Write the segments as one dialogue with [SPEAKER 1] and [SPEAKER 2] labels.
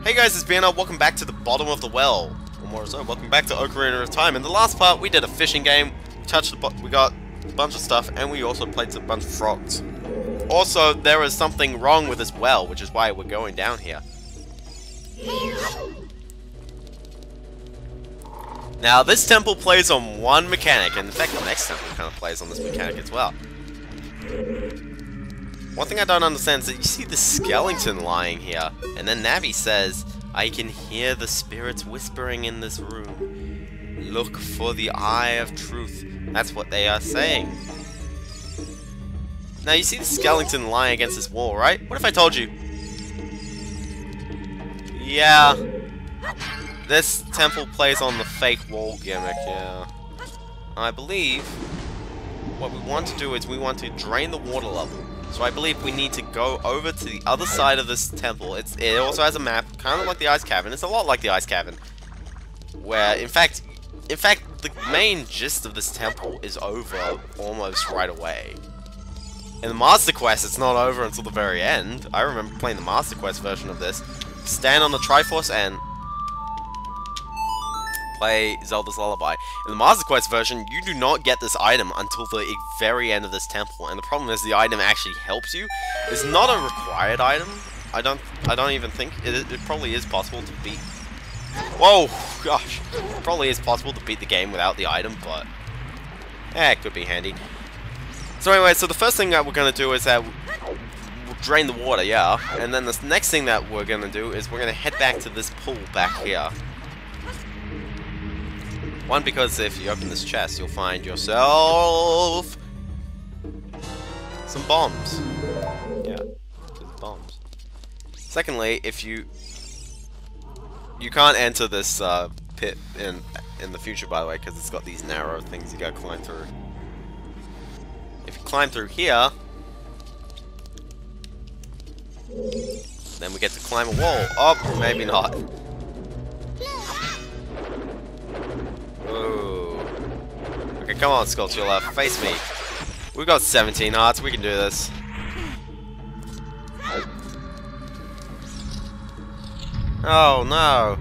[SPEAKER 1] Hey guys, it's Banner. Welcome back to the bottom of the well. Or more so, welcome back to Ocarina of Time. In the last part, we did a fishing game, we got a bunch of stuff, and we also played a bunch of frogs. Also, there is something wrong with this well, which is why we're going down here. Now, this temple plays on one mechanic, and in fact, the next temple kind of plays on this mechanic as well. One thing I don't understand is that you see the skeleton lying here, and then Navi says, I can hear the spirits whispering in this room. Look for the eye of truth. That's what they are saying. Now you see the skeleton lying against this wall, right? What if I told you? Yeah. This temple plays on the fake wall gimmick, yeah. I believe what we want to do is we want to drain the water level. So I believe we need to go over to the other side of this temple. It also has a map, kind of like the ice cavern. It's a lot like the ice cavern. Where, in fact, the main gist of this temple is over almost right away. In the Master Quest, it's not over until the very end. I remember playing the Master Quest version of this. Stand on the Triforce and play Zelda's Lullaby. In the Master Quest version, you do not get this item until the very end of this temple, and the problem is the item actually helps you. It's not a required item. I don't even think it probably is possible to beat. Whoa, gosh, it probably is possible to beat the game without the item, but it could be handy. So anyway, so the first thing that we're gonna do is that we'll drain the water, yeah, and then the next thing that we're gonna do is we're gonna head back to this pool back here. One, because if you open this chest, you'll find yourself some bombs. Yeah, just bombs. Secondly, if you can't enter this pit in the future, by the way, because it's got these narrow things you gotta climb through. If you climb through here, then we get to climb a wall. Oh, maybe not. Ooh. Okay, come on, Skulltula, face me. We've got 17 hearts, we can do this. Oh no.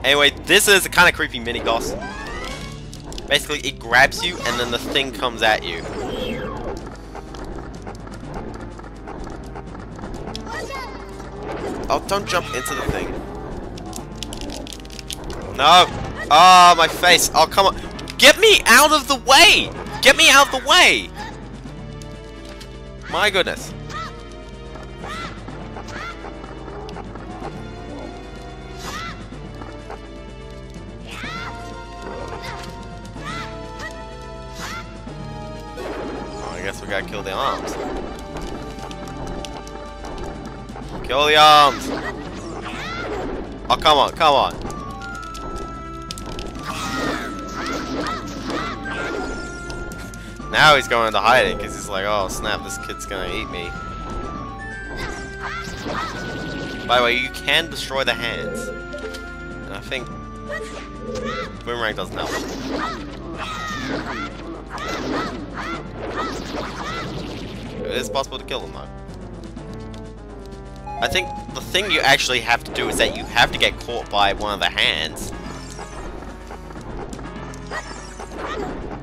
[SPEAKER 1] Anyway, this is a kind of creepy mini-boss. Basically, it grabs you and then the thing comes at you. Oh, don't jump into the thing. No! Oh, my face! Oh, come on! Get me out of the way! Get me out of the way! My goodness. Oh, I guess we gotta kill the arms. Kill the arms! Oh, come on, come on! Now he's going into hiding because he's like, oh snap, this kid's gonna eat me. By the way, you can destroy the hands. And I think Boomerang doesn't help. It is possible to kill them though. I think the thing you actually have to do is that you have to get caught by one of the hands.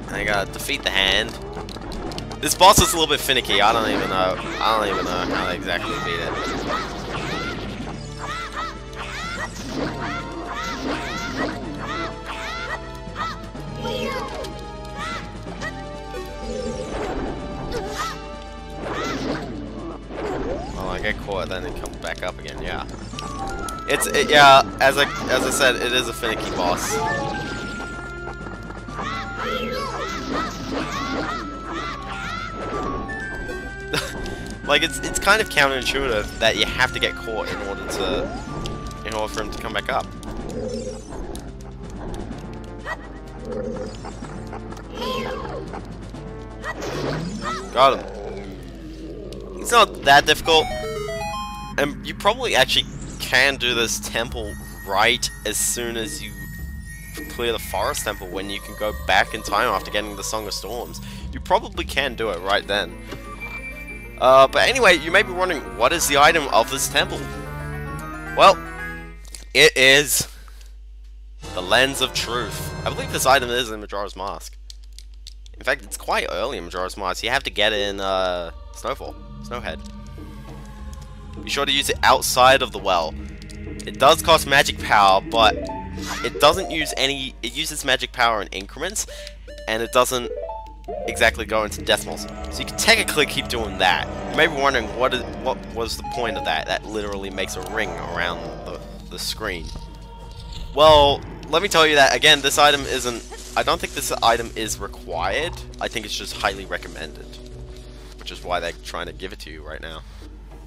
[SPEAKER 1] And I gotta defeat the hand. This boss is a little bit finicky. I don't even know how to exactly beat it. Well, I get caught, then it comes back up again. Yeah. Yeah. As I said, it is a finicky boss. Like it's kind of counterintuitive that you have to get caught in order for him to come back up. Got him. It's not that difficult, and you probably actually can do this temple right as soon as you clear the forest temple, when you can go back in time after getting the Song of Storms. You probably can do it right then. But anyway, you may be wondering, what is the item of this temple? Well, It is the Lens of Truth. I believe this item is in Majora's Mask. In fact, it's quite early in Majora's Mask. You have to get it in Snowhead. Be sure to use it outside of the well. It does cost magic power, but it doesn't use any. It uses magic power in increments, and it doesn't exactly go into decimals. So you can technically keep doing that. You may be wondering what was the point of that? That literally makes a ring around the screen. Well, let me tell you that again. This item isn't. I don't think this item is required. I think it's just highly recommended, which is why they're trying to give it to you right now.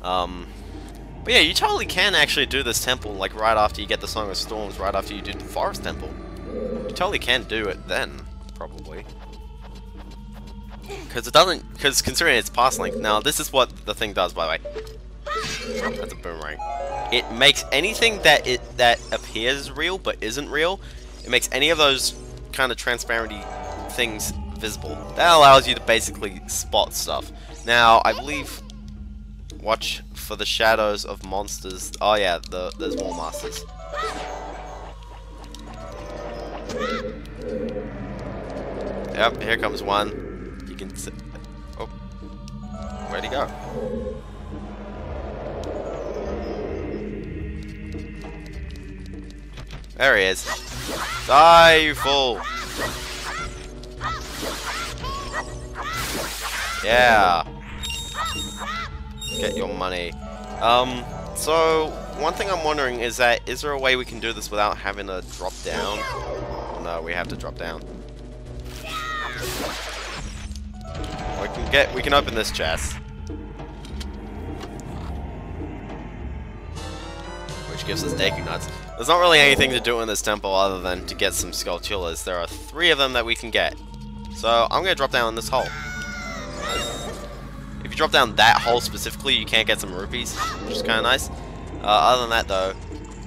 [SPEAKER 1] But yeah, you totally can actually do this temple like right after you get the Song of Storms, right after you do the Forest Temple. You totally can do it then, probably. Because considering it's Pass Link, now this is what the thing does, by the way. That's a boomerang. It makes anything that appears real but isn't real, it makes any of those kind of transparency things visible. That allows you to basically spot stuff. Now, I believe, watch for the shadows of monsters. Oh yeah, there's more monsters. Yep, here comes one. You can see. Oh, where'd he go? There he is. Die, you fool! Yeah. Get your money. So one thing I'm wondering is that is there a way we can do this without having to drop down? No, we have to drop down. We can open this chest, which gives us Deku Nuts. There's not really anything to do in this temple other than to get some Skulltulas. There are 3 of them that we can get. So I'm gonna drop down in this hole. If you drop down that hole specifically, you can't get some rupees, which is kind of nice. Other than that, though,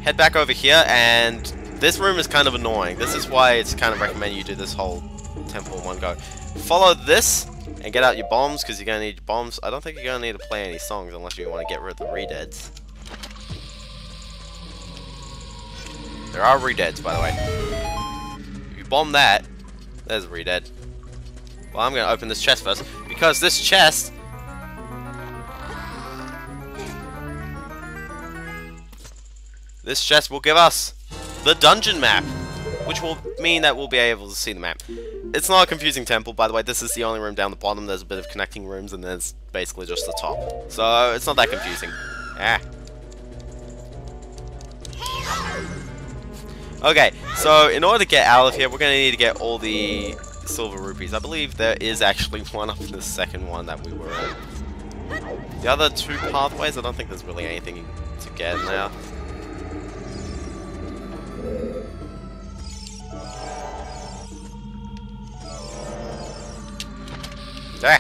[SPEAKER 1] head back over here, and this room is kind of annoying. This is why it's kind of recommended you do this whole temple in one go. Follow this, and get out your bombs, because you're going to need your bombs. I don't think you're going to need to play any songs unless you want to get rid of the redeads. There are redeads, by the way. If you bomb that, there's a redead. Well, I'm going to open this chest first, because this chest... This chest will give us the dungeon map, which will mean that we'll be able to see the map. It's not a confusing temple, by the way. This is the only room down the bottom. There's a bit of connecting rooms, and there's basically just the top. So, it's not that confusing. Ah. Okay, so in order to get out of here, we're going to need to get all the silver rupees. I believe there is actually one up in the second one that we were in. The other 2 pathways, I don't think there's really anything to get now. There.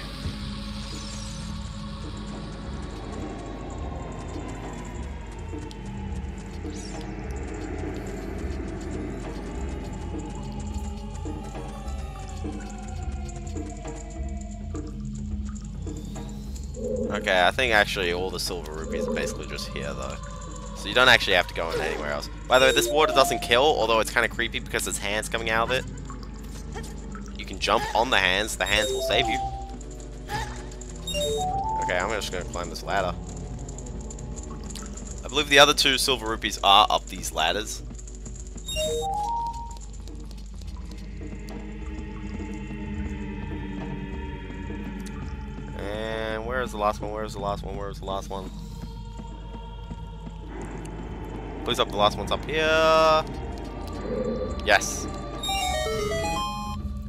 [SPEAKER 1] Okay, I think actually all the silver rupees are basically just here though. So you don't actually have to go in anywhere else. By the way, this water doesn't kill, although it's kind of creepy because there's hands coming out of it. You can jump on the hands will save you. Okay, I'm just going to climb this ladder. I believe the other 2 silver rupees are up these ladders. And where is the last one? Where is the last one? Where is the last one? Please up, the last one's up here. Yes.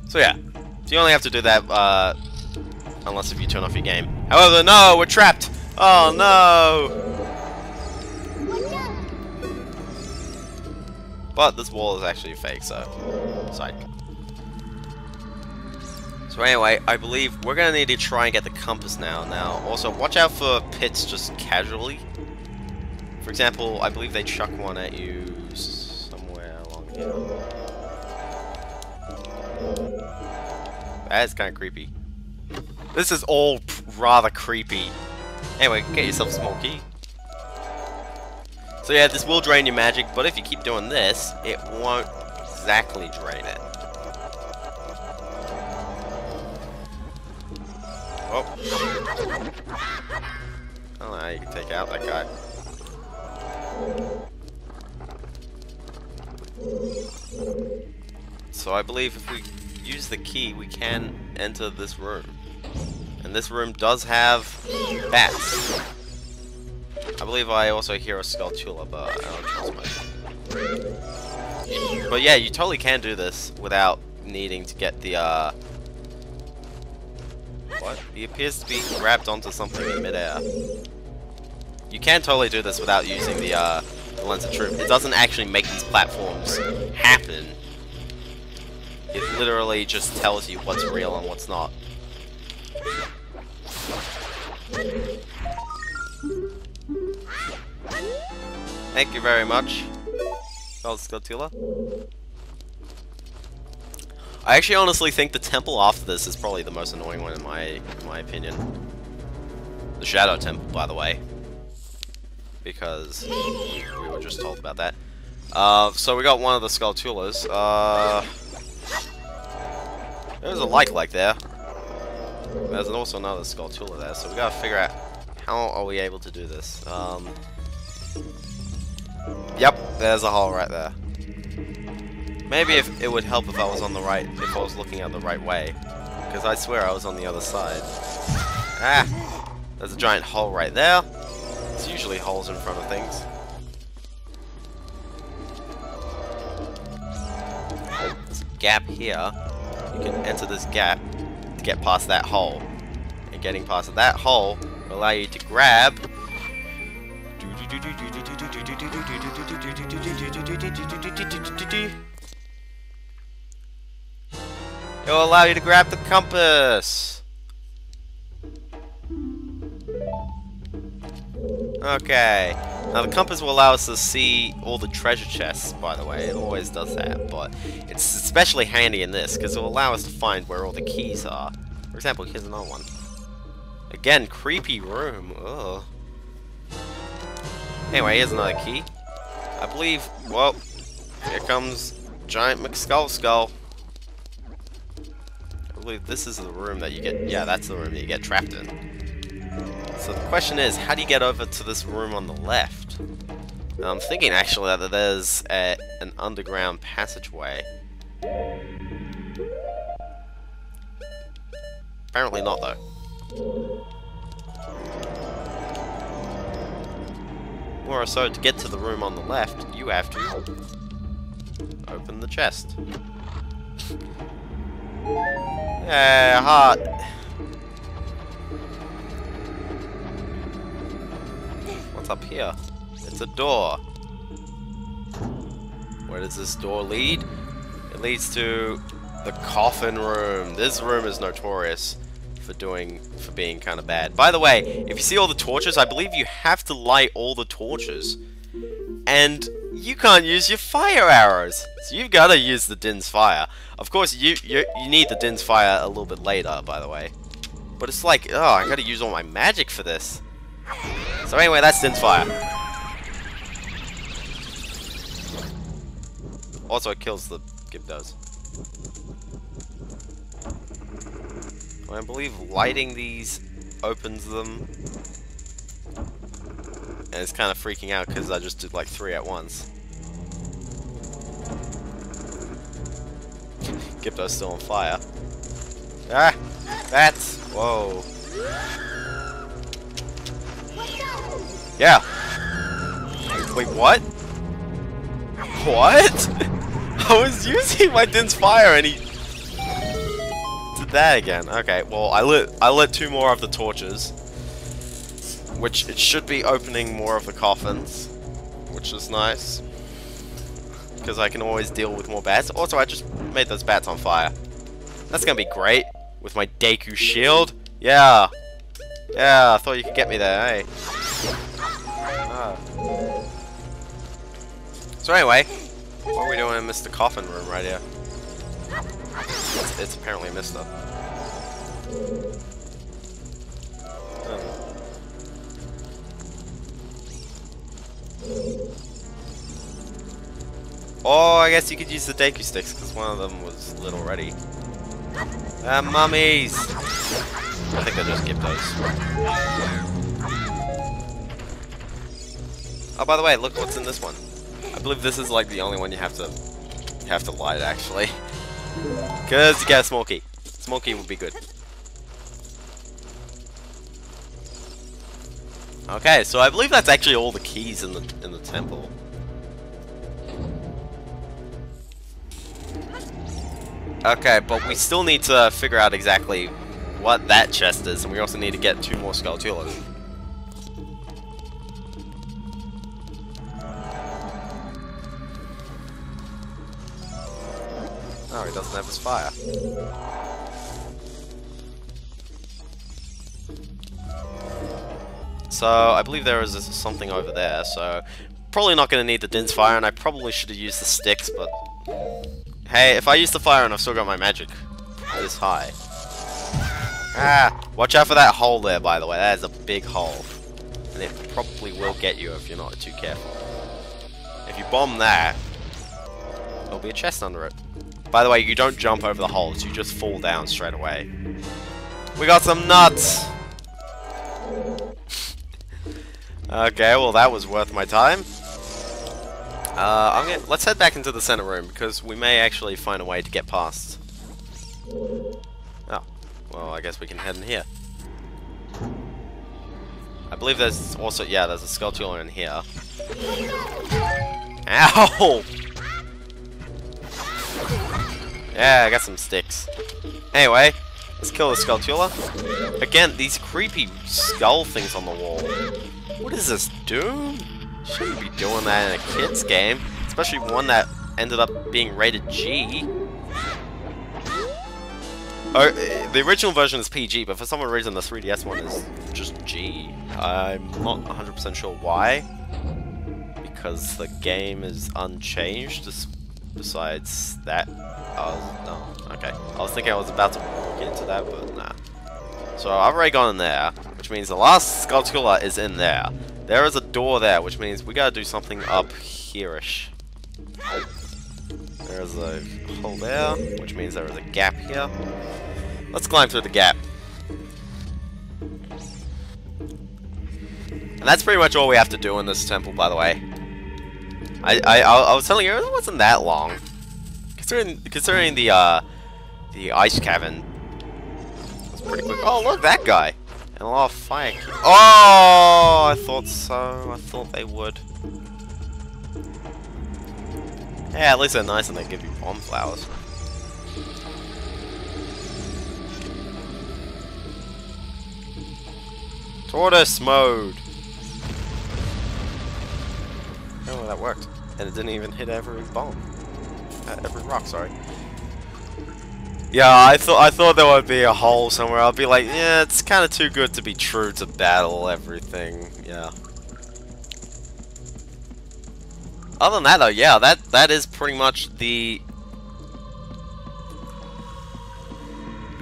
[SPEAKER 1] So yeah, so you only have to do that unless if you turn off your game. However, no, we're trapped. Oh no! But this wall is actually fake, so side. So anyway, I believe we're gonna need to try and get the compass now. Now, also watch out for pits just casually. For example, I believe they chuck one at you somewhere along here. That is kind of creepy. This is all rather creepy. Anyway, get yourself a small key. So yeah, this will drain your magic, but if you keep doing this, it won't exactly drain it. Oh. Oh, now you can take out that guy. So I believe if we use the key, we can enter this room. And this room does have bats. I believe I also hear a Skulltula, but I don't trust myself. But yeah, you totally can do this without needing to get the, what? He appears to be grabbed onto something in midair. You can totally do this without using the Lens of Truth. It doesn't actually make these platforms happen. It literally just tells you what's real and what's not. Thank you very much, Skulltula. I actually honestly think the temple after this is probably the most annoying one in my opinion. The Shadow Temple, by the way. Because we were just told about that. So we got one of the Skulltulas. There's a like there. There's also another Skulltula there, so we gotta figure out how are we able to do this. Yep, there's a hole right there. Maybe if it would help if I was on the right, if I was looking at the right way. Because I swear I was on the other side. Ah! There's a giant hole right there. There's usually holes in front of things. There's a gap here. You can enter this gap to get past that hole. And getting past that hole will allow you to grab... It will allow you to grab the compass! Okay. Now the compass will allow us to see all the treasure chests, by the way. It always does that, but it's especially handy in this, because it will allow us to find where all the keys are. For example, here's another one. Again, creepy room. Ugh. Anyway, here's another key. I believe, well, here comes Giant McSkull. I believe this is the room that you get, yeah, that's the room that you get trapped in. So the question is, how do you get over to this room on the left? I'm thinking actually that there's an underground passageway. Apparently not though. Or so to get to the room on the left, you have to open the chest. Yeah, heart. What's up here? It's a door. Where does this door lead? It leads to the coffin room. This room is notorious for being kind of bad. By the way, if you see all the torches, I believe you have to light all the torches. And you can't use your fire arrows. So you've got to use the Din's fire. Of course, you need the Din's fire a little bit later, by the way. But it's like, oh, I got to use all my magic for this. So anyway, that's Din's fire. Also, it kills the Gibdos. I believe lighting these opens them. And it's kind of freaking out because I just did like 3 at once. Gibdo's still on fire. Ah! Bats! Whoa. Yeah! Wait, what? What? I was using my Din's fire and he did that again. Okay, well I lit 2 more of the torches. Which it should be opening more of the coffins. Which is nice. Because I can always deal with more bats. Also, I just made those bats on fire. That's gonna be great. With my Deku shield. Yeah. Yeah, I thought you could get me there, eh? Ah. So anyway, what are we doing in Mr. Coffin room right here? It's apparently Mr. Or I guess you could use the Deku sticks, because one of them was lit already. Mummies! I think I just skipped those. Oh, by the way, look what's in this one. I believe this is like the only one you have to light, actually. Because you get a small key. Small key would be good. Okay, so I believe that's actually all the keys in the temple. Okay, but we still need to figure out exactly what that chest is, and we also need to get 2 more Skulltulas. Oh, he doesn't have his fire. So, I believe there is something over there, so probably not going to need the Din's fire, and I probably should have used the sticks, but hey, if I use the fire and I've still got my magic this high. Ah! Watch out for that hole there, by the way. That is a big hole. And it probably will get you if you're not too careful. If you bomb that, there'll be a chest under it. By the way, you don't jump over the holes, you just fall down straight away. We got some nuts! Okay, well that was worth my time. Let's head back into the center room, because we may actually find a way to get past. Oh, well I guess we can head in here. I believe there's also, yeah, there's a Skulltula in here. Ow! Yeah, I got some sticks. Anyway, let's kill the Skulltula. Again, these creepy skull things on the wall. What is this, Doom? Shouldn't be doing that in a kid's game. Especially one that ended up being rated G. Oh, the original version is PG, but for some reason the 3DS one is just G. I'm not 100% sure why. Because the game is unchanged, besides that. No, okay. I was thinking I was about to look into that, but nah. So I've already gone in there, which means the last Skulltula is in there. There is a door there, which means we gotta do something up here-ish. There's a hole there, which means there is a gap here. Let's climb through the gap. And that's pretty much all we have to do in this temple, by the way. I was telling you, it wasn't that long. Considering the ice cavern was pretty quick. Oh, look, that guy! And a lot of fire. Oh, I thought so. I thought they would. Yeah, at least they're nice and they give you bomb flowers. Tortoise mode! Oh, that worked. And it didn't even hit every bomb. Every rock, sorry. Yeah, I thought there would be a hole somewhere. I'll be like, yeah, it's kind of too good to be true to battle everything. Yeah. Other than that, though, yeah, that is pretty much the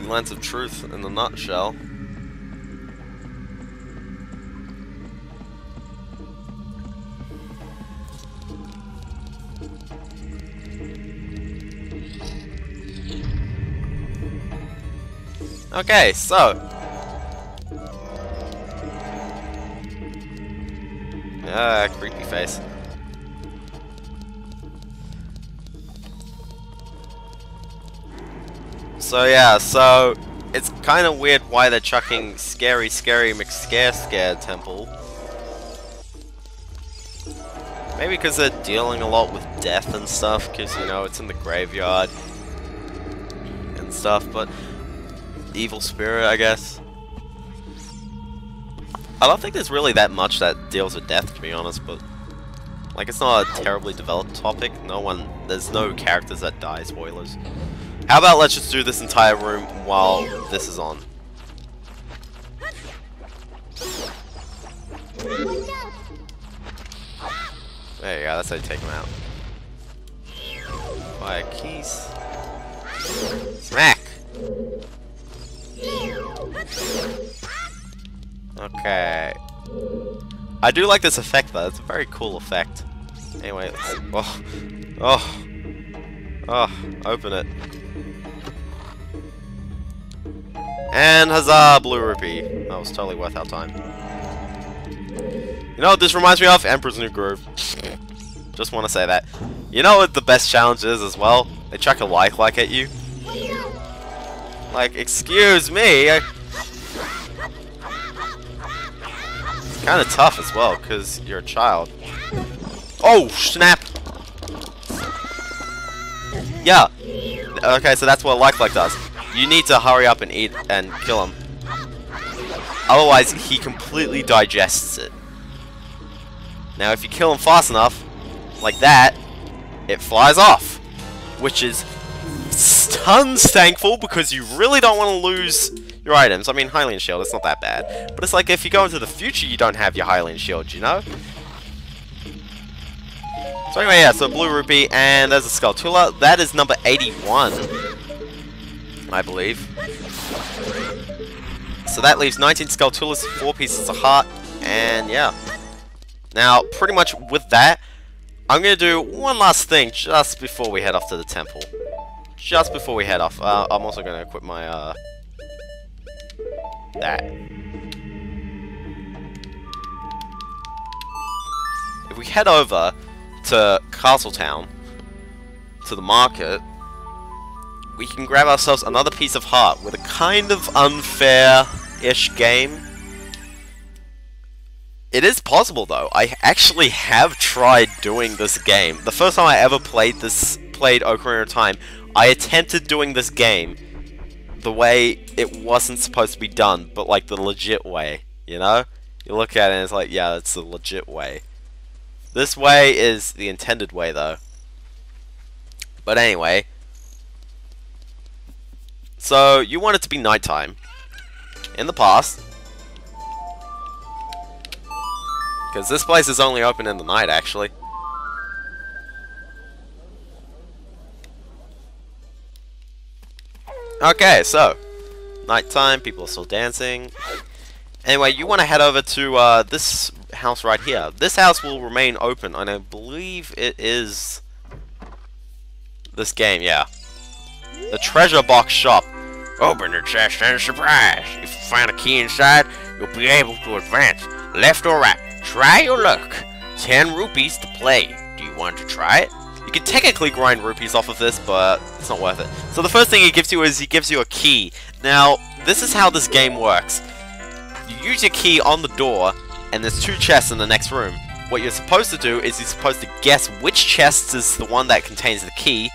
[SPEAKER 1] lens of truth in a nutshell. Okay, so creepy face. So yeah, so it's kind of weird why they're chucking Scary McScare Temple. Maybe because they're dealing a lot with death and stuff, because, you know, it's in the graveyard and stuff, but evil spirit, I guess. I don't think there's really that much that deals with death, to be honest, but like, it's not a terribly developed topic. There's no characters that die, spoilers. How about let's just do this entire room while this is on? There you go, that's how you take them out. Fire keys. Smack! Okay. I do like this effect though, it's a very cool effect. Anyway, open it. And huzzah, blue rupee. That was totally worth our time. You know what this reminds me of? Emperor's New Groove. Just want to say that. You know what the best challenge is as well? They chuck a like at you. Like, excuse me. It's kind of tough as well, because you're a child. Oh, snap! Yeah. Okay, so that's what like does. You need to hurry up and eat and kill him. Otherwise, he completely digests it. Now, if you kill him fast enough, like that, it flies off. Which is tons thankful, because you really don't want to lose your items. I mean, Hylian Shield, it's not that bad. But it's like if you go into the future, you don't have your Hylian Shield, you know? So anyway, yeah, so blue rupee, and there's a Skulltula. That is number 81, I believe. So that leaves 19 Skulltulas, 4 pieces of heart, and yeah. Now, pretty much with that, I'm going to do one last thing just before we head off to the temple. Just before we head off. I'm also going to equip my, that. If we head over to Castletown, to the market, we can grab ourselves another piece of heart with a kind of unfair-ish game. It is possible though. I actually have tried doing this game. The first time I ever played Ocarina of Time, I attempted doing this game the way it wasn't supposed to be done, but like the legit way, you know? You look at it and it's like, yeah, that's the legit way. This way is the intended way though. But anyway, so you want it to be nighttime in the past, because this place is only open in the night actually. Okay, so nighttime, people are still dancing. Anyway, you want to head over to this house right here. This house will remain open, and I believe it is this game, yeah. The treasure box shop. Open the chest and surprise. If you find a key inside, you'll be able to advance left or right. Try your luck. 10 rupees to play. Do you want to try it? You can technically grind rupees off of this, but it's not worth it. So the first thing he gives you is he gives you a key. Now, this is how this game works. You use your key on the door, and there's 2 chests in the next room. What you're supposed to do is you're supposed to guess which chest is the one that contains the key.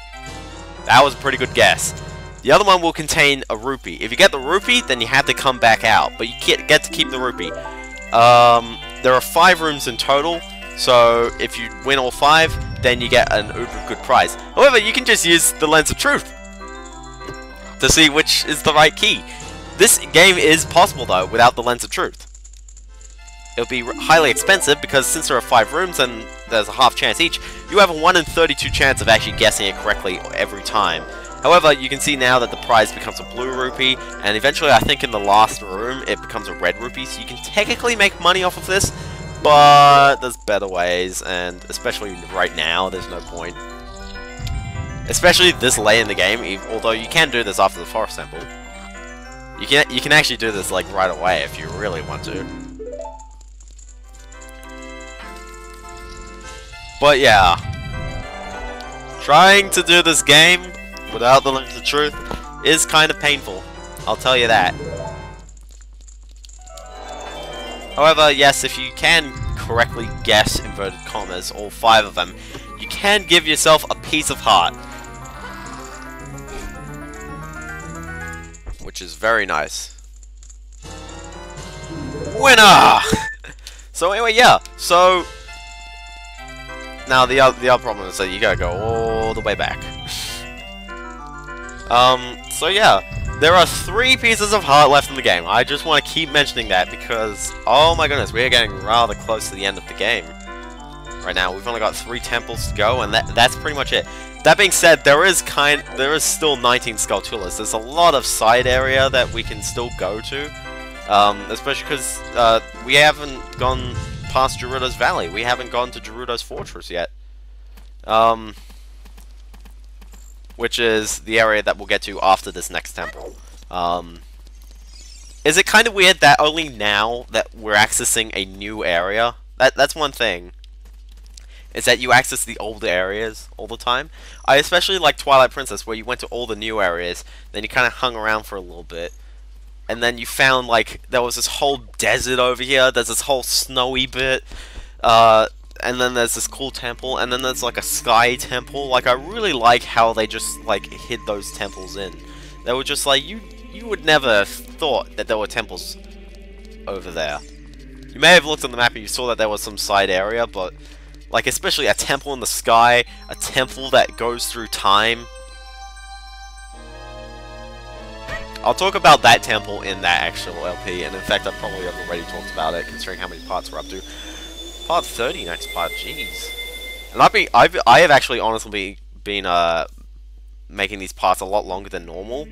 [SPEAKER 1] That was a pretty good guess. The other one will contain a rupee. If you get the rupee, then you have to come back out, but you get to keep the rupee. There are 5 rooms in total, so if you win all 5, then you get an uber good prize. However, you can just use the Lens of Truth to see which is the right key. This game is possible though without the Lens of Truth. It'll be highly expensive because since there are 5 rooms and there's a half chance each, you have a 1 in 32 chance of actually guessing it correctly every time. However, you can see now that the prize becomes a blue rupee, and eventually I think in the last room it becomes a red rupee, so you can technically make money off of this, but there's better ways, and especially right now, there's no point. Especially this late in the game, although you can do this after the forest temple. You can actually do this like right away if you really want to. But yeah, trying to do this game without the Lens of Truth is kind of painful, I'll tell you that. However, yes, if you can correctly guess, inverted commas, all 5 of them, you can give yourself a piece of heart. Which is very nice. Winner! So anyway, yeah, so now the other problem is that you gotta go all the way back. So yeah, there are 3 pieces of heart left in the game. I just want to keep mentioning that because, oh my goodness, we are getting rather close to the end of the game. Right now, we've only got 3 temples to go, and that's pretty much it. That being said, there is still 19 Skulltulas. There's a lot of side area that we can still go to, especially because we haven't gone past Gerudo's Valley. We haven't gone to Gerudo's Fortress yet. which is the area that we'll get to after this next temple. Is it kind of weird that only now that we're accessing a new area? That's one thing. Is that you access the old areas all the time. I especially like Twilight Princess, where you went to all the new areas, then you kind of hung around for a little bit, and then you found, like, there was this whole desert over here, there's this whole snowy bit, and then there's this cool temple, and then there's, like, a sky temple. Like, I really like how they just, like, hid those temples in. They were just like, you would never have thought that there were temples over there. You may have looked on the map and you saw that there was some side area, but like, especially a temple in the sky, a temple that goes through time. I'll talk about that temple in that actual LP, and in fact, I probably have already talked about it, considering how many parts we're up to. Part 30 next part, jeez. And I have actually honestly been making these parts a lot longer than normal,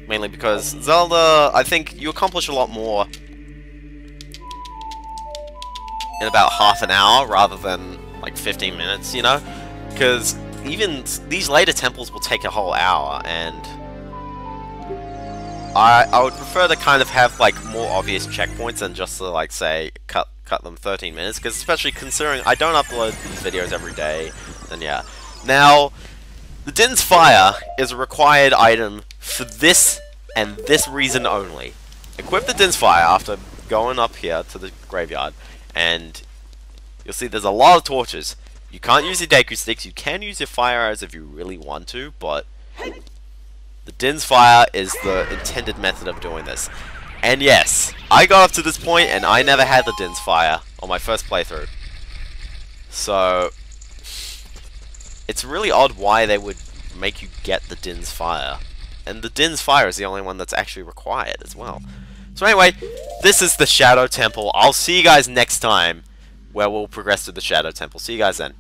[SPEAKER 1] mainly because Zelda, I think you accomplish a lot more in about half an hour rather than like 15 minutes, you know? Because even these later temples will take a whole hour, and I would prefer to kind of have like more obvious checkpoints than just to like say cut them 13 minutes, because especially considering I don't upload these videos every day, then yeah. Now, the Din's Fire is a required item for this and this reason only. Equip the Din's Fire after going up here to the graveyard, and you'll see there's a lot of torches. You can't use your Deku Sticks, you can use your fire arrows if you really want to, but the Din's Fire is the intended method of doing this. And yes, I got up to this point and I never had the Din's Fire on my first playthrough. So, it's really odd why they would make you get the Din's Fire. And the Din's Fire is the only one that's actually required as well. So anyway, this is the Shadow Temple. I'll see you guys next time, where we'll progress to the Shadow Temple. See you guys then.